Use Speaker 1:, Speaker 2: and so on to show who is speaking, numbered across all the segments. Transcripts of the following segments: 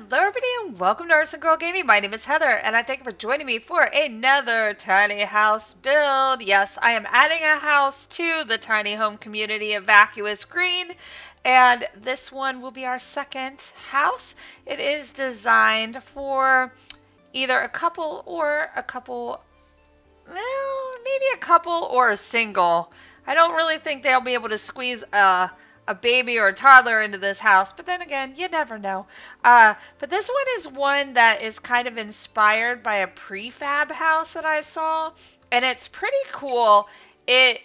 Speaker 1: Hello everybody and welcome to Arsen Girl Gaming. My name is Heather and I thank you for joining me for another tiny house build. Yes, I am adding a house to the tiny home community of Vacuous Green, and this one will be our second house. It is designed for either a couple or a couple, well, maybe a couple or a single. I don't really think they'll be able to squeeze a baby or a toddler into this house, but then again, you never know. But this one is one that is kind of inspired by a prefab house that I saw, and it's pretty cool. If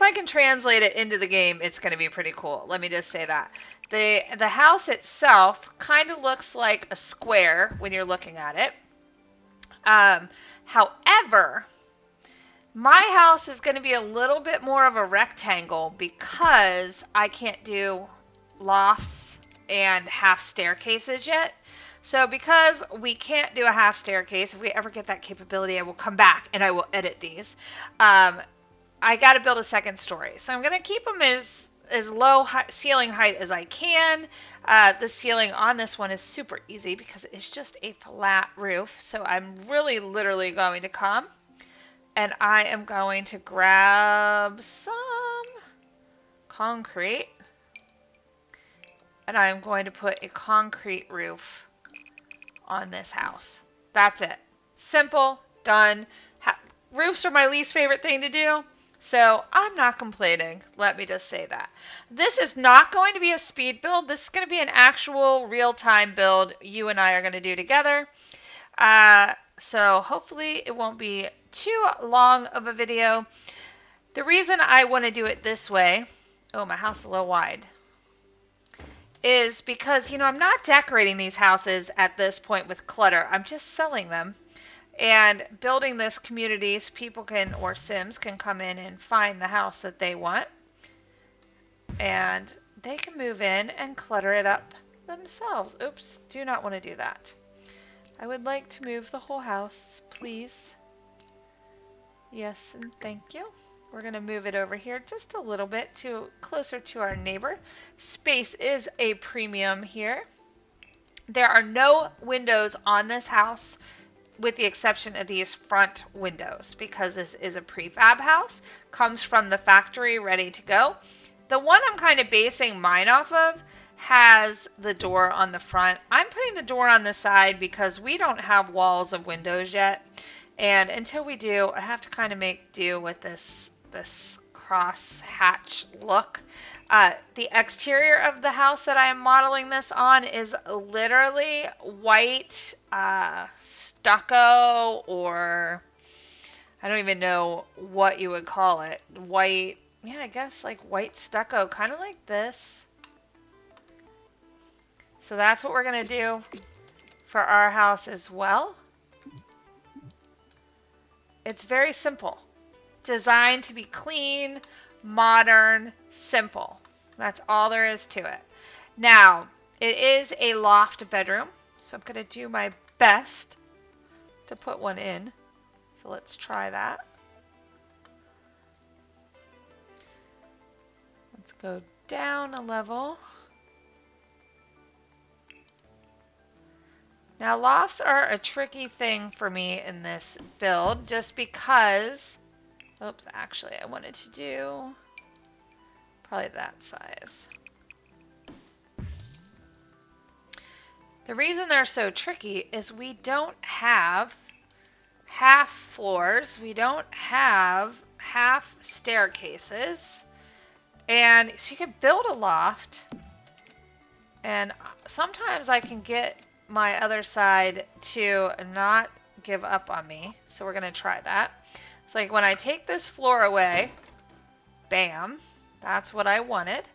Speaker 1: I can translate it into the game, it's going to be pretty cool. Let me just say that. The house itself kind of looks like a square when you're looking at it. However, my house is going to be a little bit more of a rectangle because I can't do lofts and half staircases yet. So because we can't do a half staircase, if we ever get that capability, I will come back and I will edit these. I got to build a second story. So I'm going to keep them as low ceiling height as I can. The ceiling on this one is super easy because it's just a flat roof. So I'm really literally going to come and I am going to grab some concrete and I'm going to put a concrete roof on this house. That's it. Simple, done. Roofs are my least favorite thing to do, so I'm not complaining. Let me just say that. This is not going to be a speed build. This is going to be an actual real-time build you and I are going to do together. So hopefully it won't be too long of a video. The reason I want to do it this way, oh, my house is a little wide, is because, I'm not decorating these houses at this point with clutter. I'm just selling them and building this community so people can, or Sims can come in and find the house that they want. And they can move in and clutter it up themselves. Oops, do not want to do that. I would like to move the whole house, please. Yes, and thank you. We're going to move it over here just a little bit closer to our neighbor. Space is a premium here. There are no windows on this house with the exception of these front windows because this is a prefab house. Comes from the factory ready to go. The one I'm kind of basing mine off of has the door on the front. I'm putting the door on the side because we don't have walls of windows yet. And until we do, I have to kind of make do with this cross hatch look. The exterior of the house that I am modeling this on is literally white stucco, or I don't even know what you would call it. White, yeah, I guess like white stucco, kind of like this. So that's what we're going to do for our house as well. It's very simple. Designed to be clean, modern, simple. That's all there is to it. Now, it is a loft bedroom, so I'm going to do my best to put one in. So let's try that. Let's go down a level. Now, lofts are a tricky thing for me in this build just because, oops, actually I wanted to do probably that size. The reason they're so tricky is we don't have half floors, we don't have half staircases, and so you can build a loft, and sometimes I can get my other side to not give up on me. So we're going to try that. It's like when I take this floor away, bam, that's what I wanted,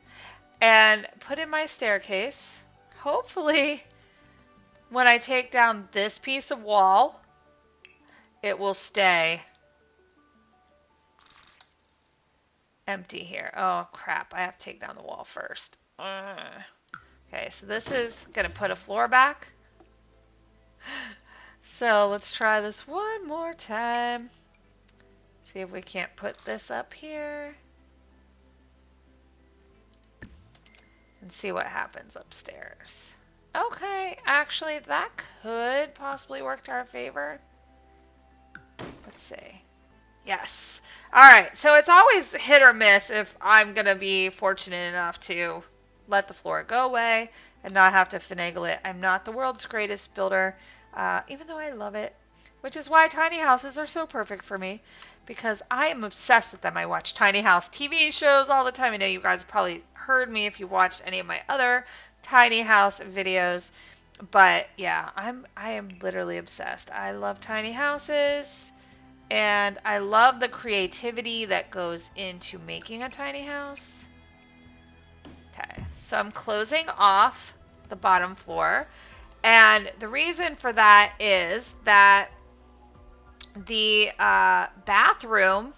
Speaker 1: and put in my staircase. Hopefully when I take down this piece of wall, it will stay empty here. Oh crap, I have to take down the wall first. Okay, so this is going to put a floor back. So let's try this one more time. See if we can't put this up here. And see what happens upstairs. Okay. Okay, actually that could possibly work to our favor. Let's see. Yes. Alright, so it's always hit or miss if I'm going to be fortunate enough to let the floor go away and not have to finagle it. I'm not the world's greatest builder, even though I love it, which is why tiny houses are so perfect for me, because I am obsessed with them. I watch tiny house TV shows all the time. I know you guys have probably heard me if you've watched any of my other tiny house videos, but yeah, I am literally obsessed. I love tiny houses. And I love the creativity that goes into making a tiny house. Okay, so I'm closing off the bottom floor. And the reason for that is that the bathroom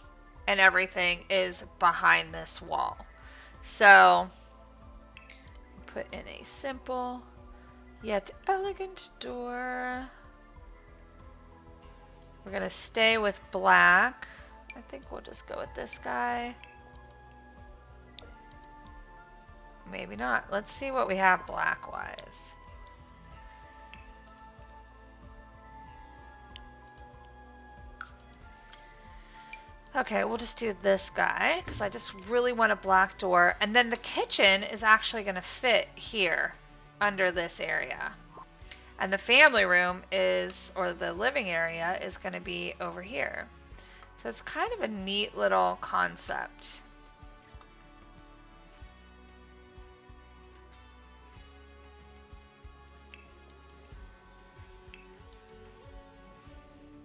Speaker 1: and everything is behind this wall. So put in a simple yet elegant door. We're going to stay with black. I think we'll just go with this guy. Maybe not. Let's see what we have black-wise. Okay, we'll just do this guy because I just really want a black door. And then the kitchen is actually going to fit here under this area. And the family room is, or the living area, is going to be over here. So it's kind of a neat little concept.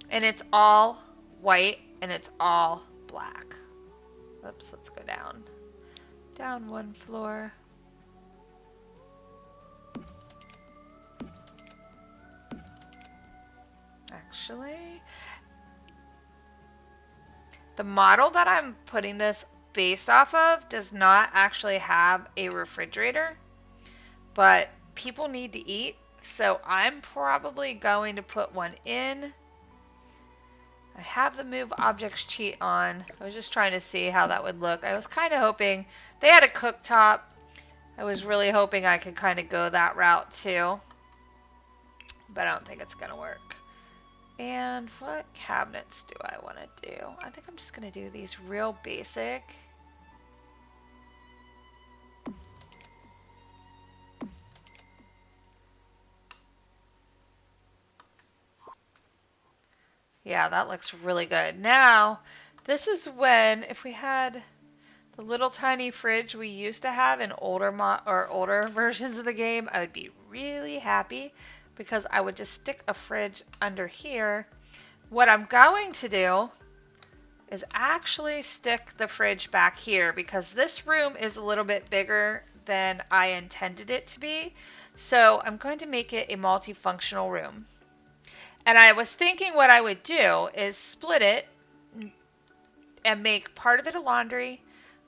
Speaker 1: And it's all white and it's all black. Oops, let's go down. Down one floor. Actually, the model that I'm putting this based off of does not actually have a refrigerator, but people need to eat, so I'm probably going to put one in. I have the move objects cheat on. I was just trying to see how that would look. I was kind of hoping they had a cooktop. I was really hoping I could kind of go that route too, but I don't think it's going to work. And what cabinets do I want to do? I think I'm just going to do these real basic. Yeah, that looks really good. Now, this is when, if we had the little tiny fridge we used to have in older versions of the game, I would be really happy, because I would just stick a fridge under here. What I'm going to do is actually stick the fridge back here, because this room is a little bit bigger than I intended it to be. So I'm going to make it a multifunctional room. And I was thinking what I would do is split it and make part of it a laundry,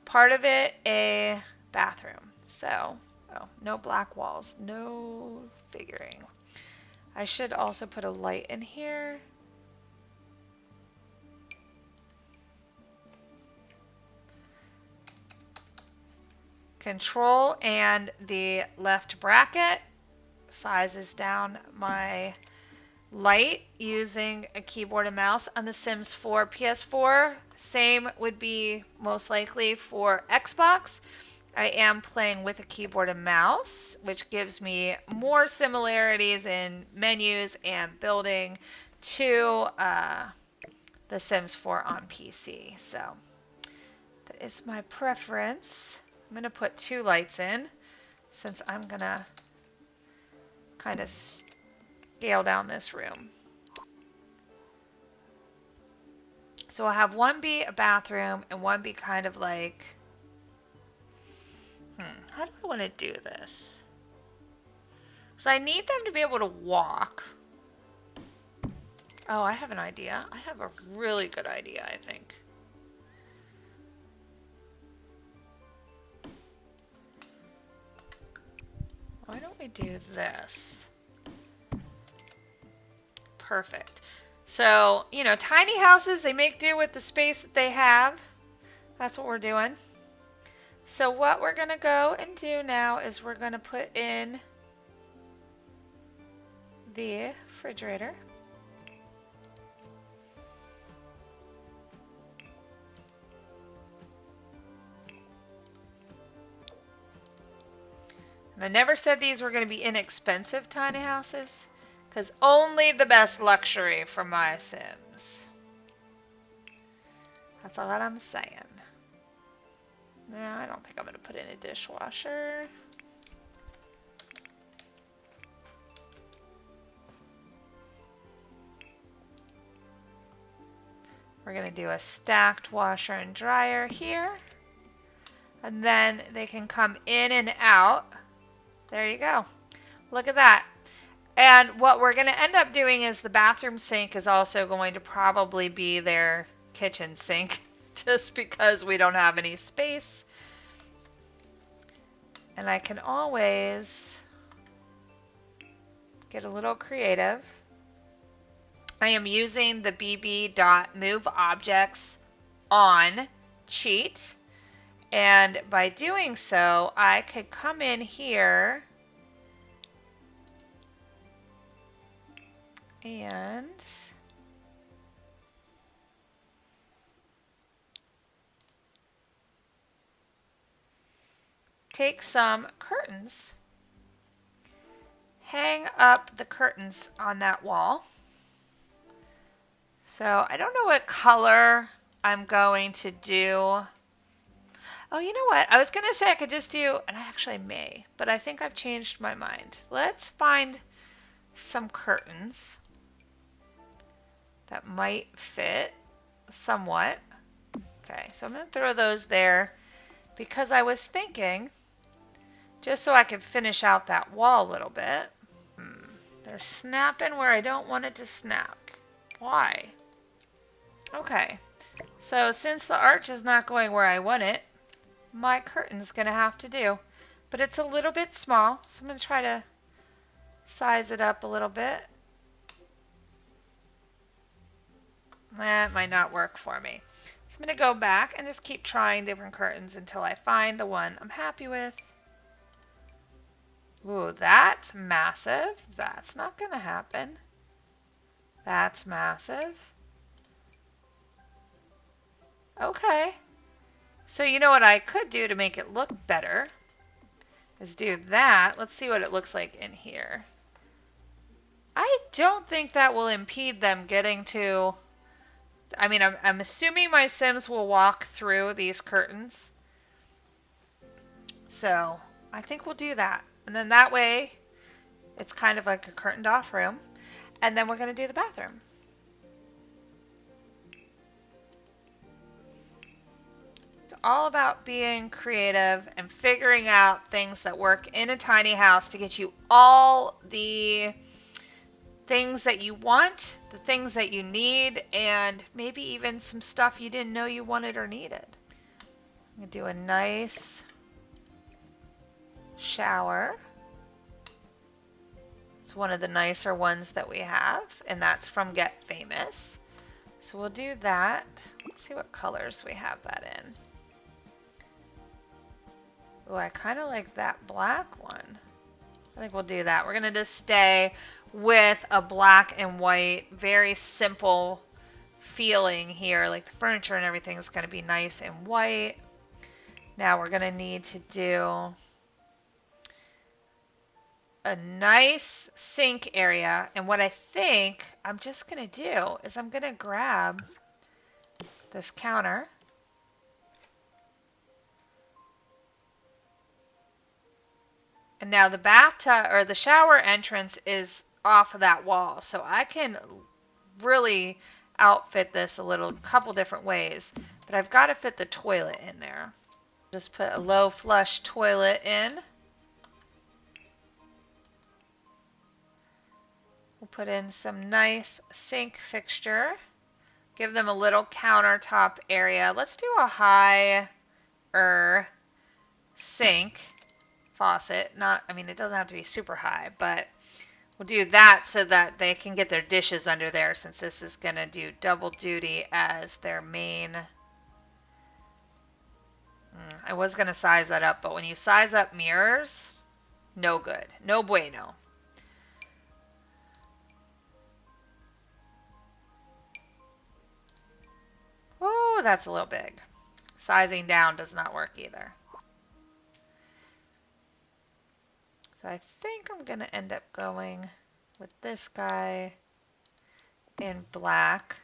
Speaker 1: part of it a bathroom. So, oh, no black walls, no figuring. I should also put a light in here. Control and the left bracket sizes down my light using a keyboard and mouse on the Sims 4 PS4. Same would be most likely for Xbox. I am playing with a keyboard and mouse, which gives me more similarities in menus and building to the Sims 4 on PC. So that is my preference. I'm going to put 2 lights in, since I'm going to kind of scale down this room. So I'll have one be a bathroom and one be kind of like, how do I want to do this? So I need them to be able to walk. Oh, I have an idea. I have a really good idea, I think. Why don't we do this? Perfect. So, you know, tiny houses, they make do with the space that they have. That's what we're doing. So what we're going to go and do now is we're going to put in the refrigerator. And I never said these were going to be inexpensive tiny houses, because only the best luxury for my Sims. That's all that I'm saying. No, I don't think I'm going to put in a dishwasher. We're going to do a stacked washer and dryer here. And then they can come in and out. There you go. Look at that. And what we're going to end up doing is the bathroom sink is also going to probably be their kitchen sink, just because we don't have any space. And I can always get a little creative. I am using the bb.moveObjects on cheat. And by doing so, I could come in here and take some curtains, hang up the curtains on that wall. So I don't know what color I'm going to do. Oh, you know what? I was going to say I could just do, and I actually may, but I think I've changed my mind. Let's find some curtains that might fit somewhat. Okay, so I'm going to throw those there because I was thinking, just so I could finish out that wall a little bit. They're snapping where I don't want it to snap. Why? Okay, so since the arch is not going where I want it, my curtain's going to have to do. But it's a little bit small, so I'm going to try to size it up a little bit. That might not work for me. So I'm going to go back and just keep trying different curtains until I find the one I'm happy with. Ooh, that's massive. That's not going to happen. That's massive. Okay. So you know what I could do to make it look better is do that. Let's see what it looks like in here. I don't think that will impede them getting to... I mean, I'm assuming my Sims will walk through these curtains. So I think we'll do that. And then that way, it's kind of like a curtained off room. And then we're going to do the bathroom. It's all about being creative and figuring out things that work in a tiny house to get you all the things that you want, the things that you need, and maybe even some stuff you didn't know you wanted or needed. I'm going to do a nice shower. It's one of the nicer ones that we have, and that's from Get Famous. So we'll do that. Let's see what colors we have that in. Oh, I kind of like that black one. I think we'll do that. We're going to just stay with a black and white, very simple feeling here. Like the furniture and everything is going to be nice and white. Now we're going to need to do a nice sink area. And what I think I'm just going to do is I'm going to grab this counter. And now the bathtub or the shower entrance is off of that wall. So I can really outfit this a couple different ways. But I've got to fit the toilet in there. Just put a low flush toilet in. We'll put in some nice sink fixture. Give them a little countertop area. Let's do a higher sink faucet. I mean, it doesn't have to be super high, but we'll do that so that they can get their dishes under there, since this is going to do double duty as their main. I was going to size that up, but when you size up mirrors, no good. No bueno. that's a little big. Sizing down does not work either. So I think I'm going to end up going with this guy in black.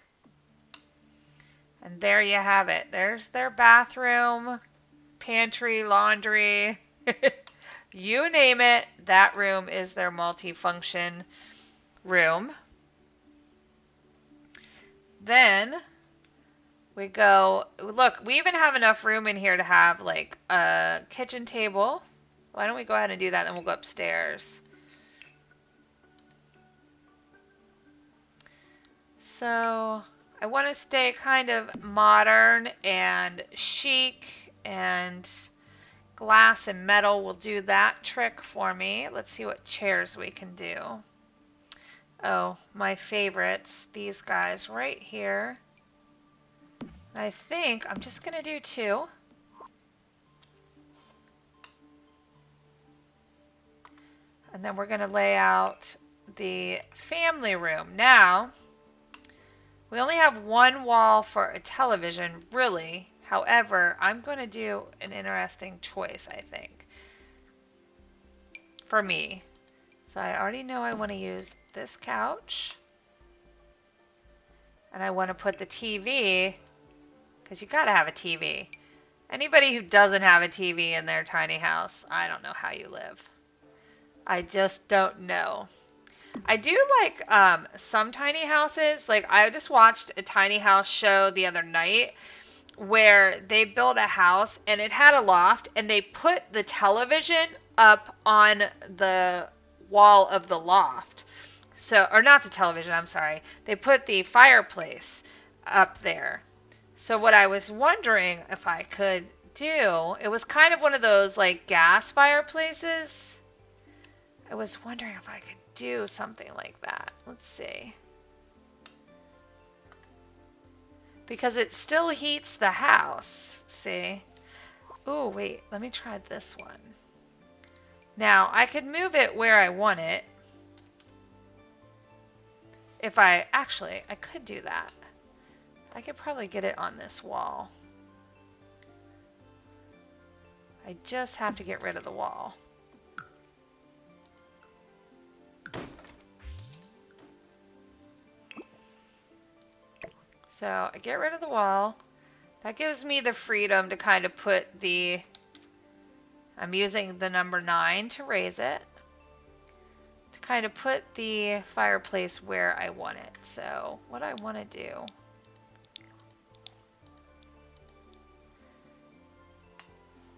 Speaker 1: And there you have it. There's their bathroom, pantry, laundry. You name it, that room is their multifunction room. Then we go, look, we even have enough room in here to have like a kitchen table. Why don't we go ahead and do that, and we'll go upstairs. So I want to stay kind of modern and chic, and glass and metal will do that trick for me. Let's see what chairs we can do. Oh, my favorites, these guys right here. I think I'm just going to do 2. And then we're going to lay out the family room. Now, we only have one wall for a television, really. However, I'm going to do an interesting choice, I think, for me. So I already know I want to use this couch. And I want to put the TV, because you got to have a TV. Anybody who doesn't have a TV in their tiny house, I don't know how you live. I just don't know. I do like some tiny houses. Like, I just watched a tiny house show the other night where they built a house and it had a loft, and they put the television up on the wall of the loft. So, or not the television, I'm sorry. They put the fireplace up there. So what I was wondering if I could do, it was kind of one of those like gas fireplaces. I was wondering if I could do something like that. Let's see. Because it still heats the house. See? Oh, wait. Let me try this one. Now, I could move it where I want it. If I... Actually, I could do that. I could probably get it on this wall. I just have to get rid of the wall. So I get rid of the wall. That gives me the freedom to kind of put the... I'm using the number 9 to raise it. To kind of put the fireplace where I want it. So what I want to do...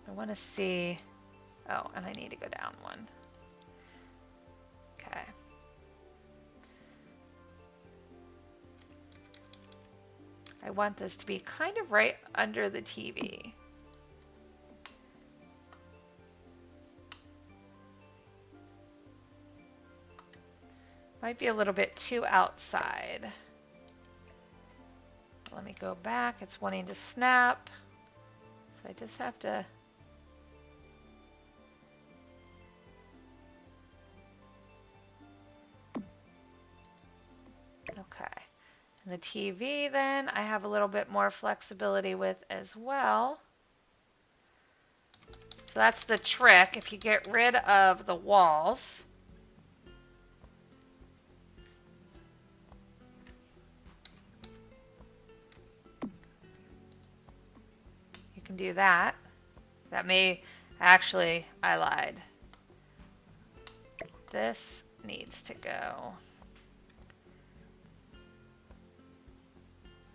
Speaker 1: I want to see... Oh, and I need to go down one. Okay. I want this to be kind of right under the TV. Might be a little bit too outside. Let me go back. It's wanting to snap. So I just have to... Okay. And the TV then, I have a little bit more flexibility with as well. So that's the trick. If you get rid of the walls, you can do that. That may, actually, I lied. This needs to go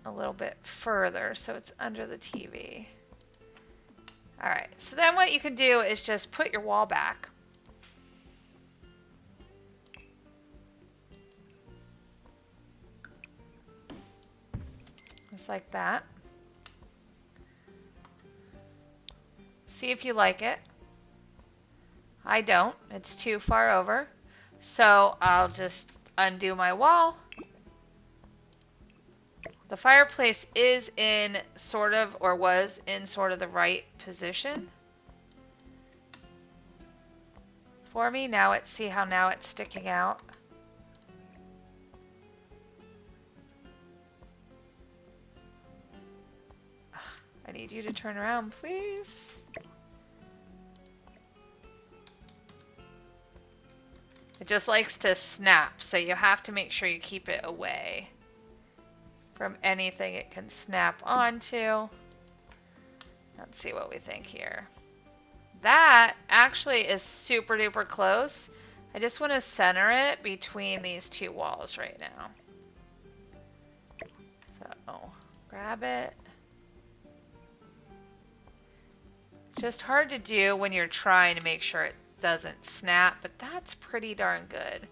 Speaker 1: a little bit further so it's under the TV. Alright, so then what you can do is just put your wall back. Just like that. See if you like it. I don't. It's too far over. So I'll just undo my wall. The fireplace is in sort of, or was in sort of the right position for me. Now it's, see how now it's sticking out? I need you to turn around, please. It just likes to snap, so you have to make sure you keep it away from anything it can snap onto. Let's see what we think here. That actually is super duper close. I just want to center it between these two walls right now. So, grab it. It's just hard to do when you're trying to make sure it doesn't snap, but that's pretty darn good.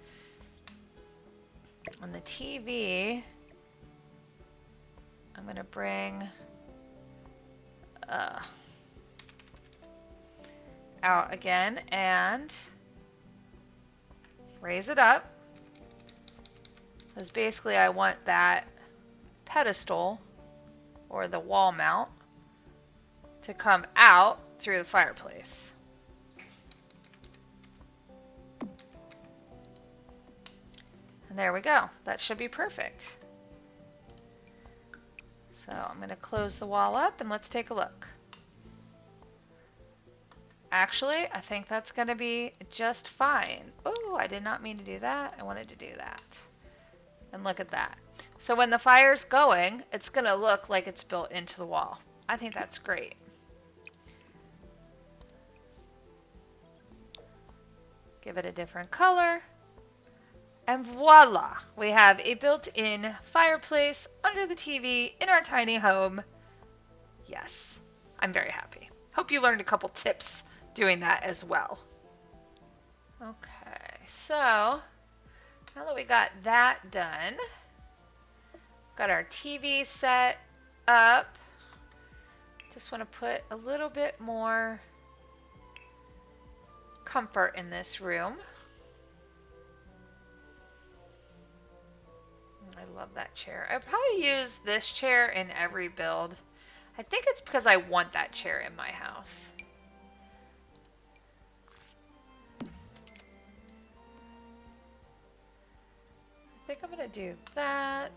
Speaker 1: On the TV, I'm going to bring out again and raise it up. Because basically I want that pedestal or the wall mount to come out through the fireplace. And there we go. That should be perfect. So I'm going to close the wall up and let's take a look. Actually, I think that's going to be just fine. Oh, I did not mean to do that. I wanted to do that. And look at that. So when the fire's going, it's going to look like it's built into the wall. I think that's great. Give it a different color. And voila, we have a built-in fireplace under the TV in our tiny home. Yes, I'm very happy. Hope you learned a couple tips doing that as well. Okay, so now that we got that done, got our TV set up. Just want to put a little bit more comfort in this room. I love that chair. I probably use this chair in every build. I think it's because I want that chair in my house. I think I'm going to do that.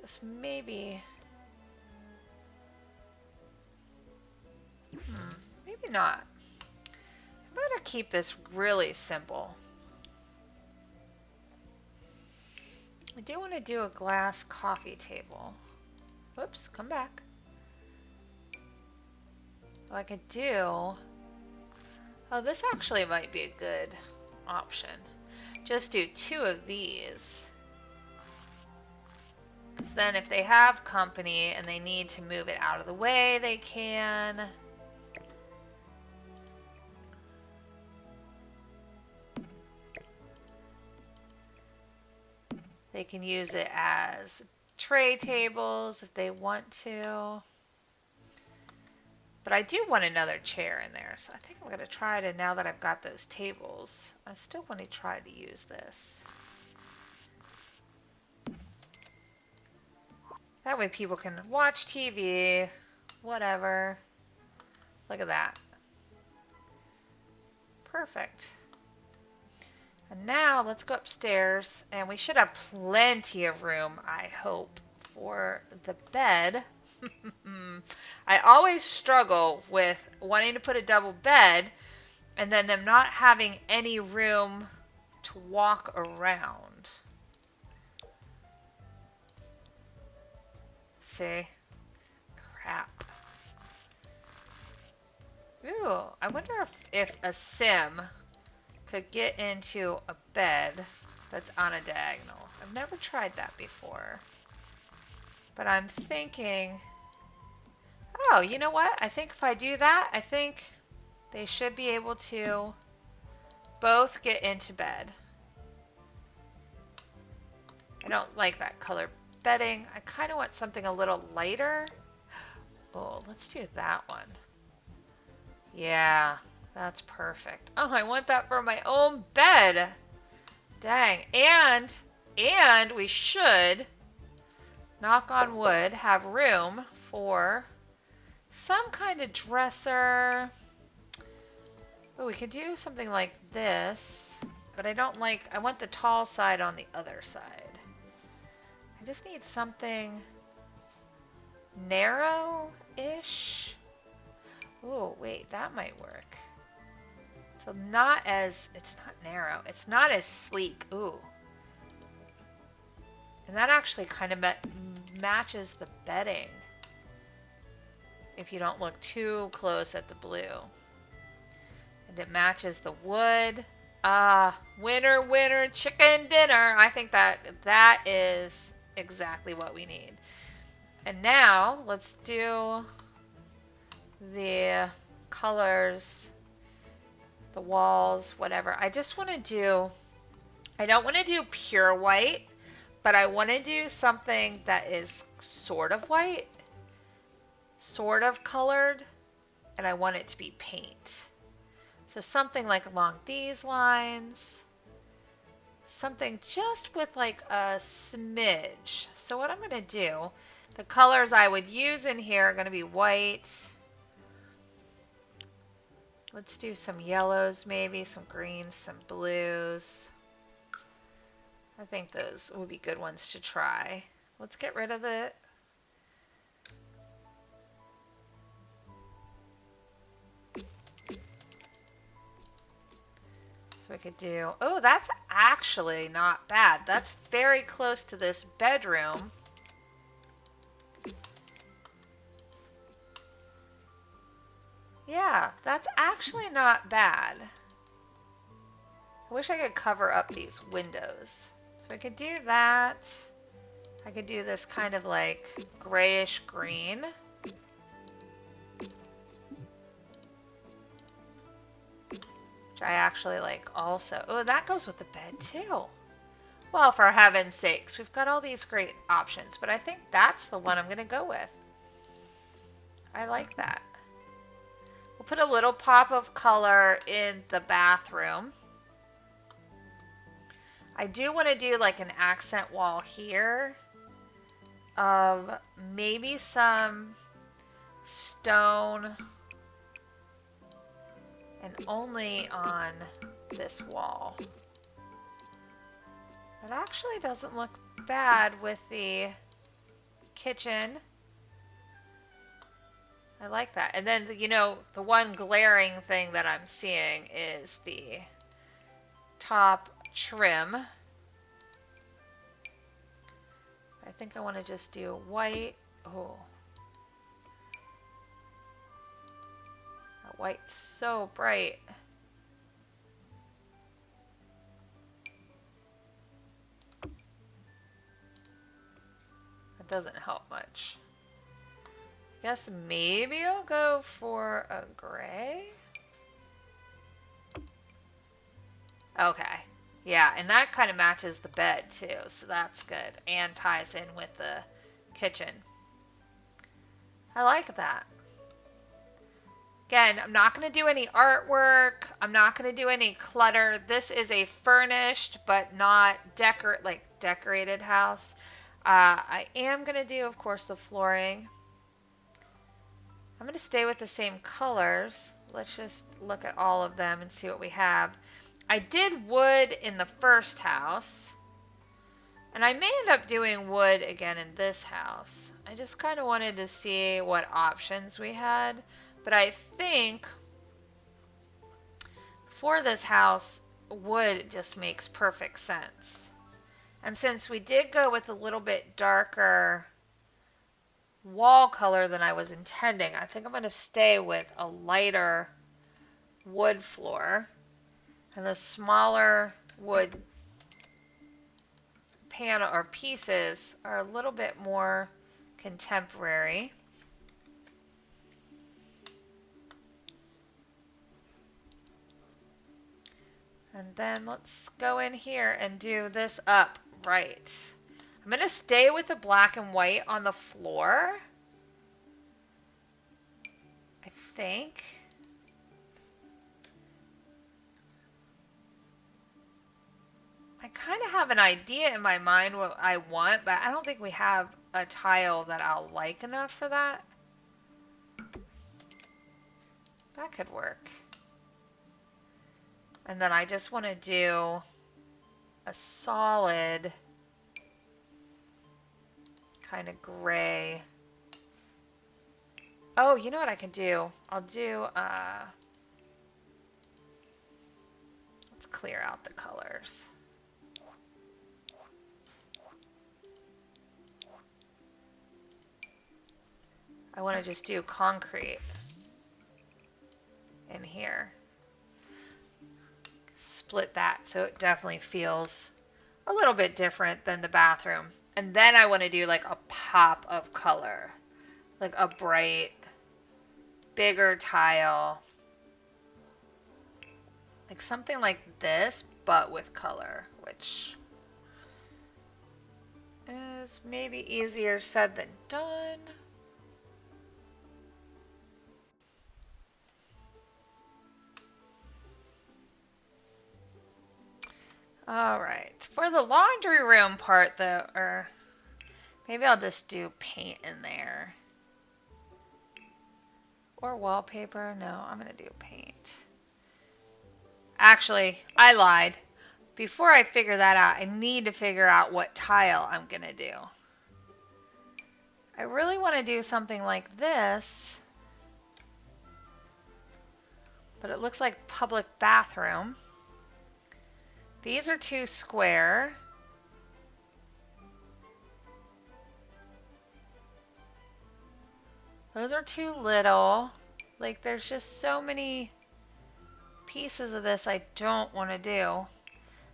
Speaker 1: Just maybe. Maybe not. I'm going to keep this really simple. I do want to do a glass coffee table. Whoops, come back. What I could do... Oh, this actually might be a good option. Just do 2 of these. Because then if they have company and they need to move it out of the way, they can. They can use it as tray tables if they want to. But I do want another chair in there, so I think I'm going to try to, now that I've got those tables, I still want to try to use this. That way people can watch TV, whatever. Look at that. Perfect. And now let's go upstairs, and we should have plenty of room, I hope, for the bed. I always struggle with wanting to put a double bed and then them not having any room to walk around. See? Crap. Ooh, I wonder if a sim could get into a bed that's on a diagonal. I've never tried that before. But I'm thinking, oh, you know what? I think if I do that, I think they should be able to both get into bed. I don't like that color bedding. I kind of want something a little lighter. Oh, let's do that one. Yeah, that's perfect. Oh, I want that for my own bed. Dang. And we should, knock on wood, have room for some kind of dresser. Oh, we could do something like this, but I don't like, I want the tall side on the other side. I just need something narrow-ish. Oh, wait, that might work. So it's not narrow. It's not as sleek. Ooh. And that actually kind of matches the bedding. If you don't look too close at the blue. And it matches the wood. Winner, winner, chicken dinner. I think that is exactly what we need. And now let's do the colors, the walls, whatever. I don't want to do pure white, but I want to do something that is sort of white, sort of colored, and I want it to be paint. So something like along these lines, something just with like a smidge. So what I'm going to do, the colors I would use in here are going to be white. Let's do some yellows maybe, some greens, some blues. I think those would be good ones to try. Let's get rid of it. So we could do, oh, that's actually not bad. That's very close to this bedroom. Yeah, that's actually not bad. I wish I could cover up these windows. So I could do that. I could do this kind of like grayish green. Which I actually like also. Oh, that goes with the bed too. Well, for heaven's sakes, we've got all these great options, but I think that's the one I'm going to go with. I like that. We'll put a little pop of color in the bathroom. I do want to do like an accent wall here of maybe some stone and only on this wall. It actually doesn't look bad with the kitchen. I like that. And then, you know, the one glaring thing that I'm seeing is the top trim. I think I want to just do white. Oh. That white's so bright. It doesn't help much. Guess maybe I'll go for a gray. Okay. Yeah, and that kind of matches the bed too, so that's good. And ties in with the kitchen. I like that. Again, I'm not going to do any artwork. I'm not going to do any clutter. This is a furnished but not decorated house. I am going to do, of course, the flooring. I'm going to stay with the same colors. Let's just look at all of them and see what we have. I did wood in the first house. And I may end up doing wood again in this house. I just kind of wanted to see what options we had. But I think for this house, wood just makes perfect sense. And since we did go with a little bit darker wall color than I was intending, I think I'm going to stay with a lighter wood floor. And the smaller wood panel or pieces are a little bit more contemporary. And then let's go in here and do this up right. I'm going to stay with the black and white on the floor. I think. I kind of have an idea in my mind what I want, but I don't think we have a tile that I'll like enough for that. That could work. And then I just want to do a solid kind of gray Oh, you know what I can do? I'll do, let's clear out the colors. I want to just do concrete in here. Split that so it definitely feels a little bit different than the bathroom. And then I want to do like a pop of color, like a bright, bigger tile. Like something like this, but with color, which is maybe easier said than done. All right, for the laundry room part though, or maybe I'll just do paint in there. Or wallpaper. No, I'm going to do paint. Actually, I lied. Before I figure that out, I need to figure out what tile I'm going to do. I really want to do something like this. But it looks like public bathroom. These are too square. Those are too little. Like there's just so many pieces of this I don't want to do.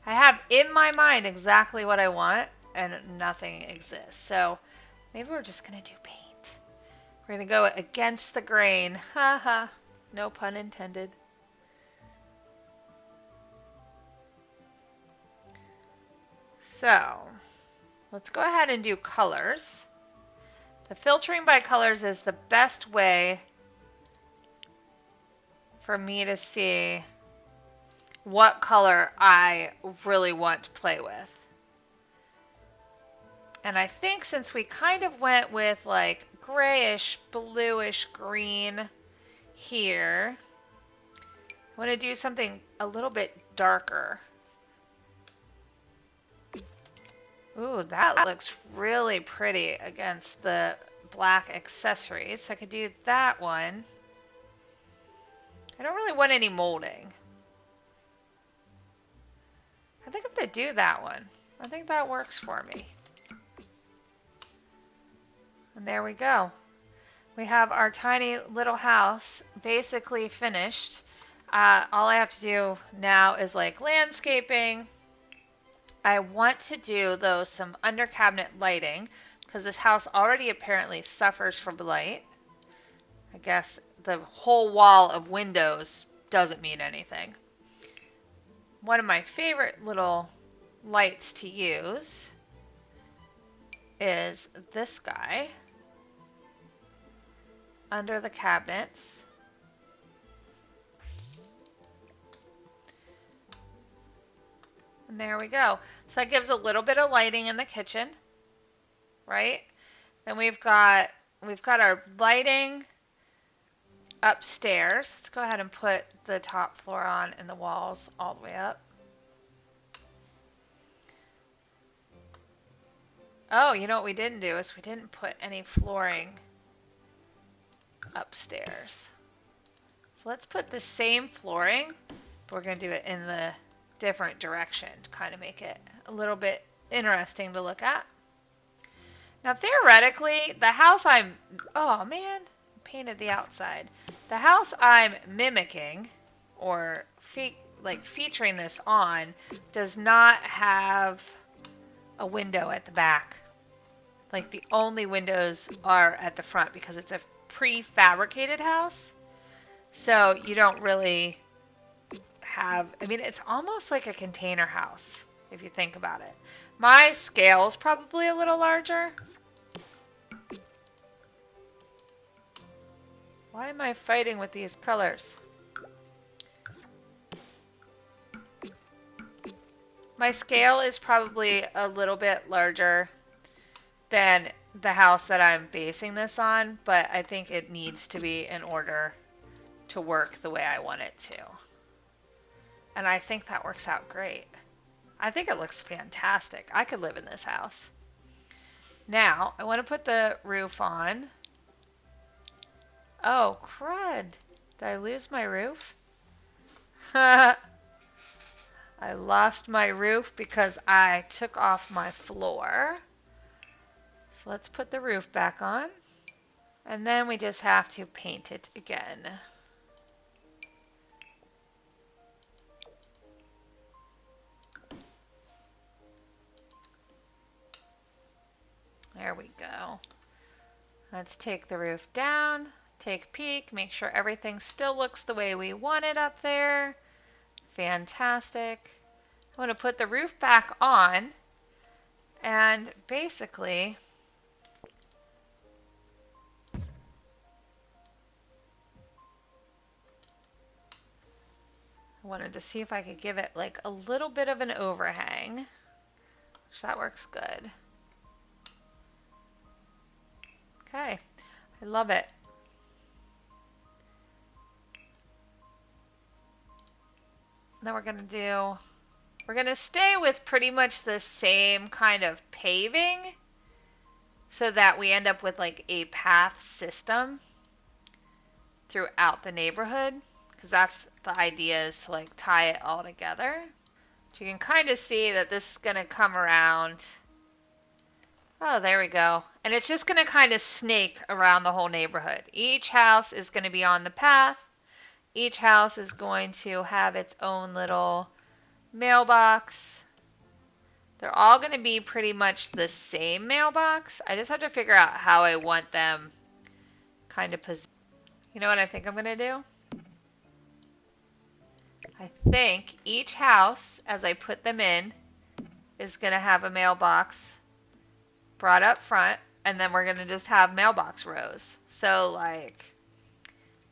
Speaker 1: I have in my mind exactly what I want and nothing exists. So maybe we're just going to do paint. We're going to go against the grain. Haha. No pun intended. So let's go ahead and do colors. The filtering by colors is the best way for me to see what color I really want to play with. And I think since we kind of went with like grayish, bluish green here, I want to do something a little bit darker. Ooh, that looks really pretty against the black accessories. So I could do that one. I don't really want any molding. I think I'm going to do that one. I think that works for me. And there we go. We have our tiny little house basically finished. All I have to do now is like landscaping. I want to do, though, some under cabinet lighting because this house already apparently suffers from light. I guess the whole wall of windows doesn't mean anything. One of my favorite little lights to use is this guy under the cabinets. And there we go. So that gives a little bit of lighting in the kitchen, right? Then we've got our lighting upstairs. Let's go ahead and put the top floor on and the walls all the way up. Oh, you know what we didn't do is we didn't put any flooring upstairs. So let's put the same flooring, but we're going to do it in the different direction to kind of make it a little bit interesting to look at. Now theoretically, the house oh man, painted the outside. The house I'm mimicking or featuring this on does not have a window at the back. Like the only windows are at the front because it's a prefabricated house. So you don't really have, I mean, it's almost like a container house if you think about it. My scale's probably a little larger. Why am I fighting with these colors? My scale is probably a little bit larger than the house that I'm basing this on, but I think it needs to be in order to work the way I want it to. And I think that works out great. I think it looks fantastic. I could live in this house. Now, I want to put the roof on. Oh, crud. Did I lose my roof? I lost my roof because I took off my floor. So let's put the roof back on. And then we just have to paint it again. There we go. Let's take the roof down, take a peek, make sure everything still looks the way we want it up there. Fantastic. I'm going to put the roof back on, and basically I wanted to see if I could give it like a little bit of an overhang, which that works good. Okay, I love it. Then we're going to stay with pretty much the same kind of paving so that we end up with like a path system throughout the neighborhood, because that's the idea, is to like tie it all together. But you can kind of see that this is going to come around. Oh, there we go. And it's just going to kind of snake around the whole neighborhood. Each house is going to be on the path. Each house is going to have its own little mailbox. They're all going to be pretty much the same mailbox. I just have to figure out how I want them kind of positioned. You know what I think I'm going to do? I think each house, as I put them in, is going to have a mailbox brought up front, and then we're going to just have mailbox rows. So like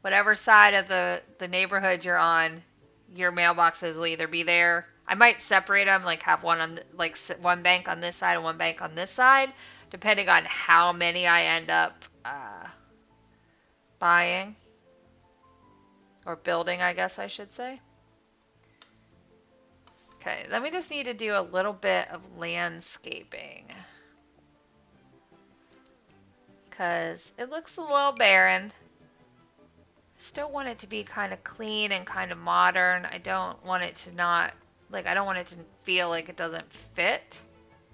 Speaker 1: whatever side of the neighborhood you're on, your mailboxes will either be there. I might separate them, like have one on like one bank on this side and one bank on this side, depending on how many I end up buying or building, I guess I should say. Okay, then we just need to do a little bit of landscaping, because it looks a little barren. Still want it to be kind of clean and kind of modern. I don't want it to not, like, I don't want it to feel like it doesn't fit.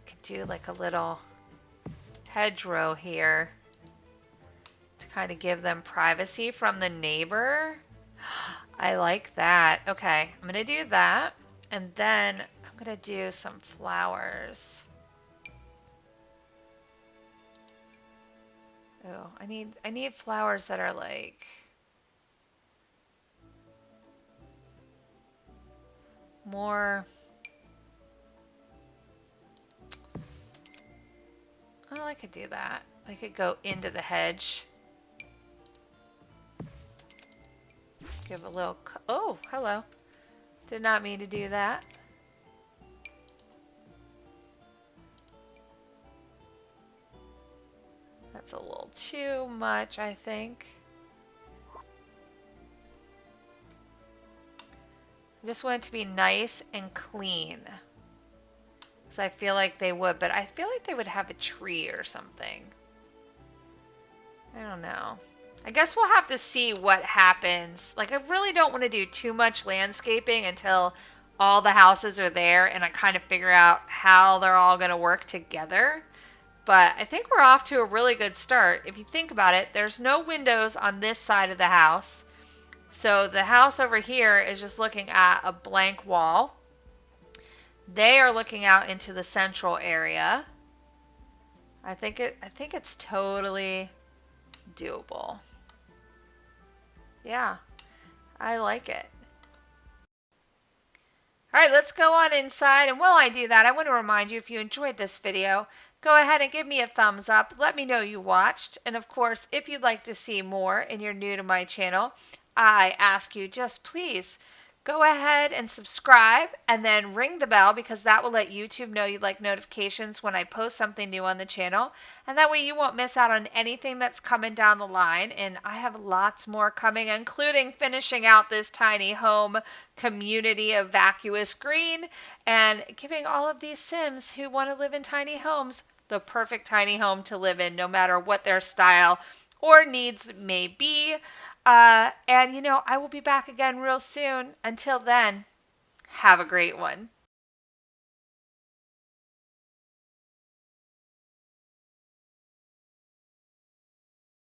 Speaker 1: Could do like a little hedgerow here to kind of give them privacy from the neighbor. I like that. Okay, I'm gonna do that, and then I'm gonna do some flowers. Oh, I need flowers that are like more. Oh, I could do that. I could go into the hedge. Give a little. Oh, hello. Did not mean to do that. That's a little too much, I think. I just want it to be nice and clean, because I feel like they would, but I feel like they would have a tree or something. I don't know. I guess we'll have to see what happens. Like, I really don't want to do too much landscaping until all the houses are there and I kind of figure out how they're all going to work together. But I think we're off to a really good start. If you think about it, there's no windows on this side of the house. So the house over here is just looking at a blank wall. They are looking out into the central area. I think it's totally doable. Yeah, I like it. All right, let's go on inside. And while I do that, I want to remind you, if you enjoyed this video, go ahead and give me a thumbs up. Let me know you watched. And of course, if you'd like to see more and you're new to my channel, I ask you just please go ahead and subscribe and then ring the bell, because that will let YouTube know you like notifications when I post something new on the channel. And that way you won't miss out on anything that's coming down the line. And I have lots more coming, including finishing out this tiny home community of Vacuous Green and giving all of these Sims who want to live in tiny homes the perfect tiny home to live in, no matter what their style or needs may be. And, I will be back again real soon. Until then, have a great one.